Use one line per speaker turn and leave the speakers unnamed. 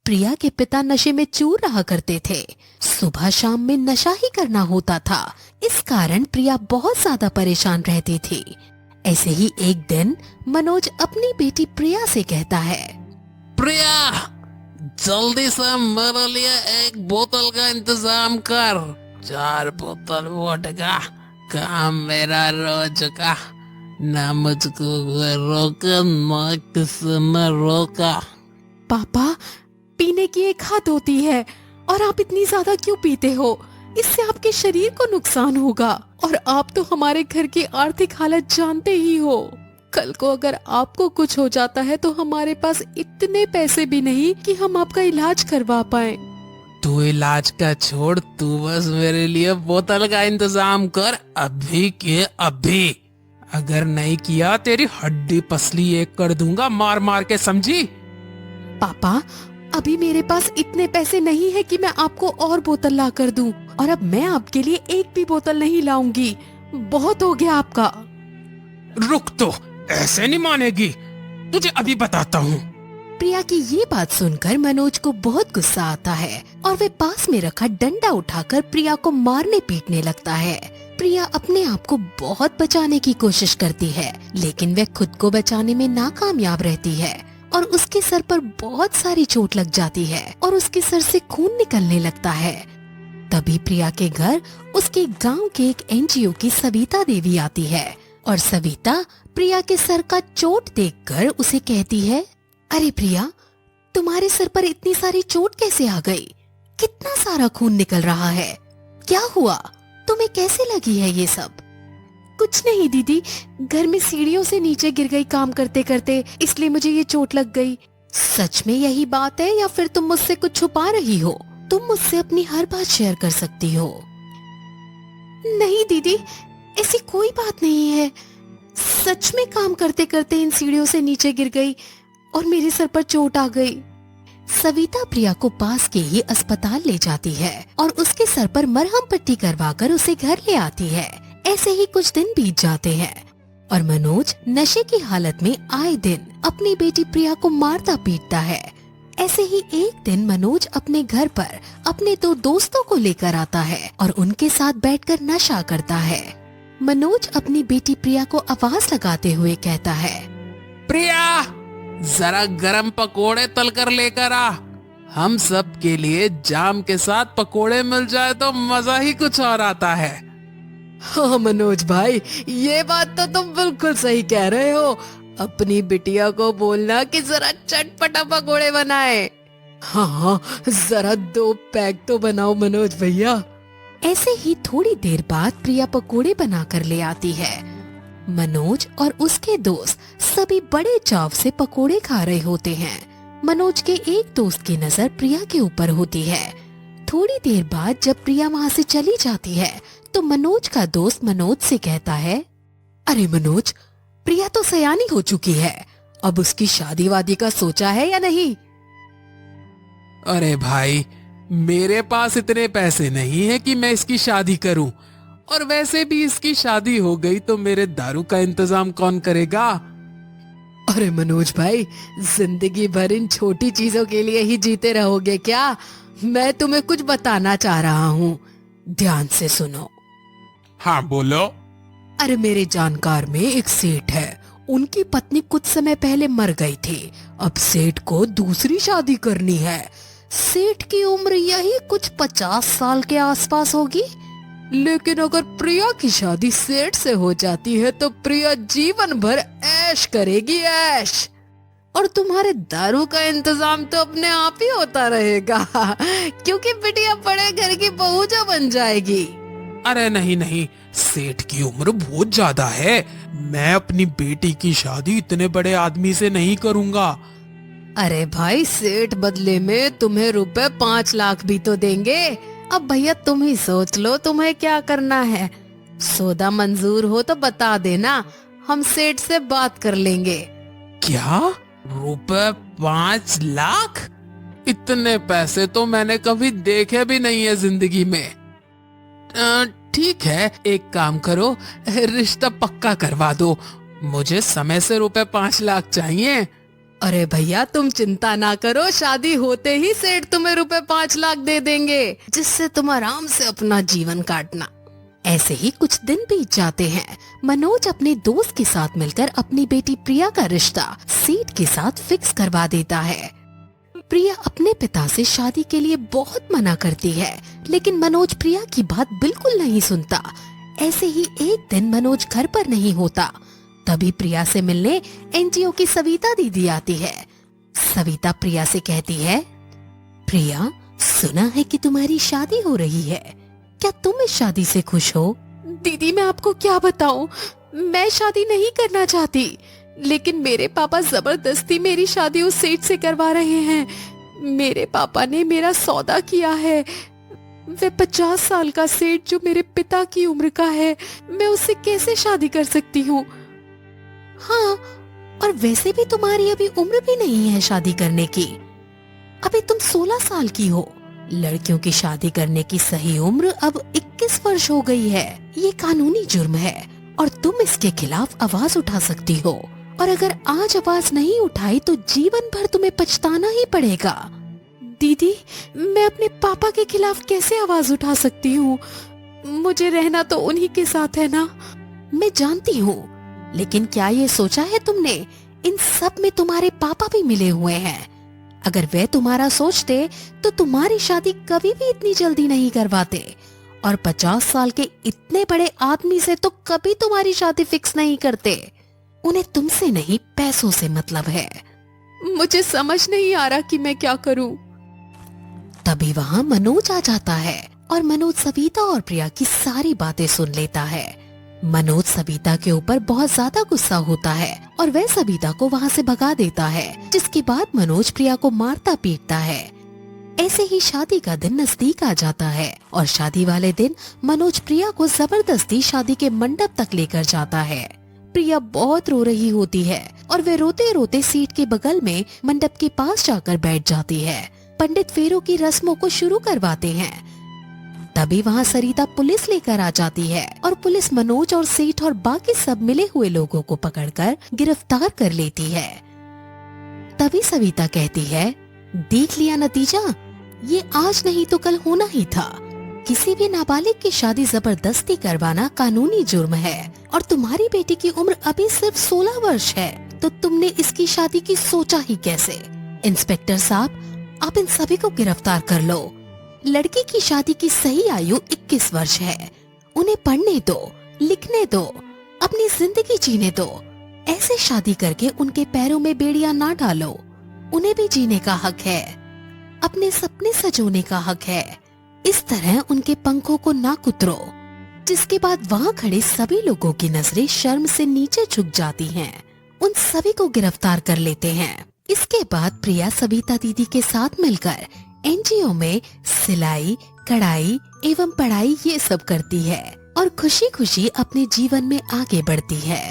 प्रिया के पिता नशे में चूर रहा करते थे। सुबह शाम में नशा ही करना होता था। इस कारण प्रिया बहुत ज्यादा परेशान रहती थी। ऐसे ही एक दिन मनोज अपनी बेटी प्रिया से कहता है,
प्रिया, जल्दी से मेरे लिए एक बोतल का इंतजाम कर। 4 बोतल वोडका, काम मेरा रोज का। ना मुझको कोई रोका, ना किसी ने रोका।
पापा, पीने की एक हद होती है और आप इतनी ज्यादा क्यों पीते हो? इससे आपके शरीर को नुकसान होगा और आप तो हमारे घर की आर्थिक हालत जानते ही हो। कल को अगर आपको कुछ हो जाता है तो हमारे पास इतने पैसे भी नहीं कि हम आपका इलाज करवा पाए।
तू इलाज का छोड़, तू बस मेरे लिए बोतल का इंतजाम कर, अभी के अभी। अगर नहीं किया तेरी हड्डी पसली एक कर दूंगा मार मार के, समझी?
पापा, अभी मेरे पास इतने पैसे नहीं है कि मैं आपको और बोतल ला कर दूं, और अब मैं आपके लिए एक भी बोतल नहीं लाऊंगी। बहुत हो गया आपका।
रुक तो, ऐसे नहीं मानेगी, तुझे अभी बताता हूँ।
प्रिया की ये बात सुनकर मनोज को बहुत गुस्सा आता है और वे पास में रखा डंडा उठाकर प्रिया को मारने पीटने लगता है। प्रिया अपने आप को बहुत बचाने की कोशिश करती है, लेकिन वह खुद को बचाने में नाकामयाब रहती है और उसके सर पर बहुत सारी चोट लग जाती है और उसके सर से खून निकलने लगता है। तभी प्रिया के घर उसके गांव के एक एनजीओ की सविता देवी आती है और सविता प्रिया के सर का चोट देखकर उसे कहती है, अरे प्रिया, तुम्हारे सर पर इतनी सारी चोट कैसे आ गई? कितना सारा खून निकल रहा है, क्या हुआ? तुम्हें कैसे लगी है ये सब? कुछ नहीं दीदी, घर में सीढ़ियों से नीचे गिर गई काम करते करते, इसलिए मुझे ये चोट लग गई। सच में यही बात है या फिर तुम मुझसे कुछ छुपा रही हो? तुम मुझसे अपनी हर बात शेयर कर सकती हो। नहीं दीदी, ऐसी कोई बात नहीं है। सच में काम करते करते इन सीढ़ियों से नीचे गिर गई और मेरे सर पर चोट आ गई। सविता प्रिया को पास के ही अस्पताल ले जाती है और उसके सर पर मरहम पट्टी करवाकर उसे घर ले आती है। ऐसे ही कुछ दिन बीत जाते हैं और मनोज नशे की हालत में आए दिन अपनी बेटी प्रिया को मारता पीटता है। ऐसे ही एक दिन मनोज अपने घर पर अपने 2 दोस्तों को लेकर आता है और उनके साथ बैठकर नशा करता है। मनोज अपनी बेटी प्रिया को आवाज लगाते हुए कहता है,
प्रिया, जरा गरम पकोड़े तल कर लेकर आ। हम सब के लिए जाम के साथ पकोड़े मिल जाए तो मजा ही कुछ और आता है।
हाँ मनोज भाई, ये बात तो तुम बिल्कुल सही कह रहे हो। अपनी बिटिया को बोलना कि जरा चटपटा पकोड़े बनाए। हाँ, जरा 2 पैक तो बनाओ मनोज भैया। ऐसे ही थोड़ी देर बाद प्रिया पकोड़े बनाकर ले आती है। मनोज और उसके दोस्त सभी बड़े चाव से पकोड़े खा रहे होते हैं। मनोज के एक दोस्त की नजर प्रिया के ऊपर होती है। थोड़ी देर बाद जब प्रिया वहाँ से चली जाती है तो मनोज का दोस्त मनोज से कहता है, अरे मनोज, प्रिया तो सयानी हो चुकी है, अब उसकी शादी वादी का सोचा है या नहीं?
अरे भाई, मेरे पास इतने पैसे नहीं है कि मैं इसकी शादी करूं, और वैसे भी इसकी शादी हो गई तो मेरे दारू का इंतजाम कौन करेगा?
अरे मनोज भाई, जिंदगी भर इन छोटी चीजों के लिए ही जीते रहोगे क्या? मैं तुम्हें कुछ बताना चाह रहा हूँ, ध्यान से सुनो।
हाँ बोलो।
अरे मेरे जानकार में एक सेठ है, उनकी पत्नी कुछ समय पहले मर गई थी। अब सेठ को दूसरी शादी करनी है। सेठ की उम्र यही कुछ 50 साल के आसपास होगी। लेकिन अगर प्रिया की शादी सेठ से हो जाती है तो प्रिया जीवन भर ऐश करेगी, ऐश। और तुम्हारे दारू का इंतजाम तो अपने आप ही होता रहेगा क्योंकि बिटिया बड़े घर की बहू जो बन जाएगी।
अरे नहीं नहीं, सेठ की उम्र बहुत ज्यादा है। मैं अपनी बेटी की शादी इतने बड़े आदमी से नहीं करूंगा।
अरे भाई, सेठ बदले में तुम्हें रुपए 5 लाख भी तो देंगे। अब भैया तुम ही सोच लो तुम्हें क्या करना है। सौदा मंजूर हो तो बता देना, हम सेठ से बात कर लेंगे।
क्या? रुपए 5 लाख? इतने पैसे तो मैंने कभी देखे भी नहीं है जिंदगी में। ठीक है, एक काम करो, रिश्ता पक्का करवा दो। मुझे समय से रुपए 5 लाख चाहिए।
अरे भैया तुम चिंता ना करो, शादी होते ही सेठ तुम्हें रुपए 5 लाख दे देंगे, जिससे तुम आराम से अपना जीवन काटना। ऐसे ही कुछ दिन बीत जाते हैं। मनोज अपने दोस्त के साथ मिलकर अपनी बेटी प्रिया का रिश्ता सेठ के साथ फिक्स करवा देता है। प्रिया अपने पिता से शादी के लिए बहुत मना करती है, लेकिन मनोज प्रिया की बात बिल्कुल नहीं सुनता। ऐसे ही एक दिन मनोज घर पर नहीं होता, तभी प्रिया से मिलने एनजीओ की सविता दीदी आती है। सविता प्रिया से कहती है, प्रिया सुना है कि तुम्हारी शादी हो रही है, क्या तुम इस शादी से खुश हो? दीदी मैं आपको क्या बताऊं, मैं शादी नहीं करना चाहती, लेकिन मेरे पापा जबरदस्ती मेरी शादी उस सेठ से करवा रहे हैं। मेरे पापा ने मेरा सौदा किया है। वे 50 साल का सेठ जो मेरे पिता की उम्र का है, मैं उससे कैसे शादी कर सकती हूँ? हाँ, और वैसे भी तुम्हारी अभी उम्र भी नहीं है शादी करने की, अभी तुम 16 साल की हो। लड़कियों की शादी करने की सही उम्र अब 21 वर्ष हो गई है। ये कानूनी जुर्म है और तुम इसके खिलाफ आवाज उठा सकती हो, और अगर आज आवाज नहीं उठाई तो जीवन भर तुम्हें पछताना ही पड़ेगा। दीदी मैं अपने पापा के खिलाफ कैसे आवाज उठा सकती हूँ? मुझे रहना तो उन्हीं के साथ है ना। मैं जानती हूँ, लेकिन क्या ये सोचा है तुमने, इन सब में तुम्हारे पापा भी मिले हुए हैं। अगर वे तुम्हारा सोचते तो तुम्हारी शादी कभी भी इतनी जल्दी नहीं करवाते, और 50 साल के इतने बड़े आदमी से तो कभी तुम्हारी शादी फिक्स नहीं करते। उन्हें तुमसे नहीं पैसों से मतलब है। मुझे समझ नहीं आ रहा कि मैं क्या करूं। तभी वहाँ मनोज आ जाता है और मनोज सविता और प्रिया की सारी बातें सुन लेता है। मनोज सविता के ऊपर बहुत ज्यादा गुस्सा होता है और वह सविता को वहाँ से भगा देता है, जिसके बाद मनोज प्रिया को मारता पीटता है। ऐसे ही शादी का दिन नजदीक आ जाता है और शादी वाले दिन मनोज प्रिया को जबरदस्ती शादी के मंडप तक लेकर जाता है। प्रिया बहुत रो रही होती है और वे रोते रोते सीट के बगल में मंडप के पास जाकर बैठ जाती है। पंडित फेरों की रस्मों को शुरू करवाते हैं। तभी वहाँ सरिता पुलिस लेकर आ जाती है और पुलिस मनोज और सेठ और बाकी सब मिले हुए लोगों को पकड़कर गिरफ्तार कर लेती है। तभी सविता कहती है, देख लिया नतीजा, ये आज नहीं तो कल होना ही था। किसी भी नाबालिग की शादी जबरदस्ती करवाना कानूनी जुर्म है, और तुम्हारी बेटी की उम्र अभी सिर्फ 16 वर्ष है, तो तुमने इसकी शादी की सोचा ही कैसे? इंस्पेक्टर साहब, आप इन सभी को गिरफ्तार कर लो। लड़की की शादी की सही आयु 21 वर्ष है। उन्हें पढ़ने दो, लिखने दो, अपनी जिंदगी जीने दो। ऐसे शादी करके उनके पैरों में बेड़ियां ना डालो। उन्हें भी जीने का हक है, अपने सपने सजोने का हक है। इस तरह उनके पंखों को ना कुतरो। जिसके बाद वहाँ खड़े सभी लोगों की नजरें शर्म से नीचे झुक जाती हैं। उन सभी को गिरफ्तार कर लेते हैं। इसके बाद प्रिया सविता दीदी के साथ मिलकर एनजीओ में सिलाई, कढ़ाई एवं पढ़ाई ये सब करती है और खुशी खुशी अपने जीवन में आगे बढ़ती है।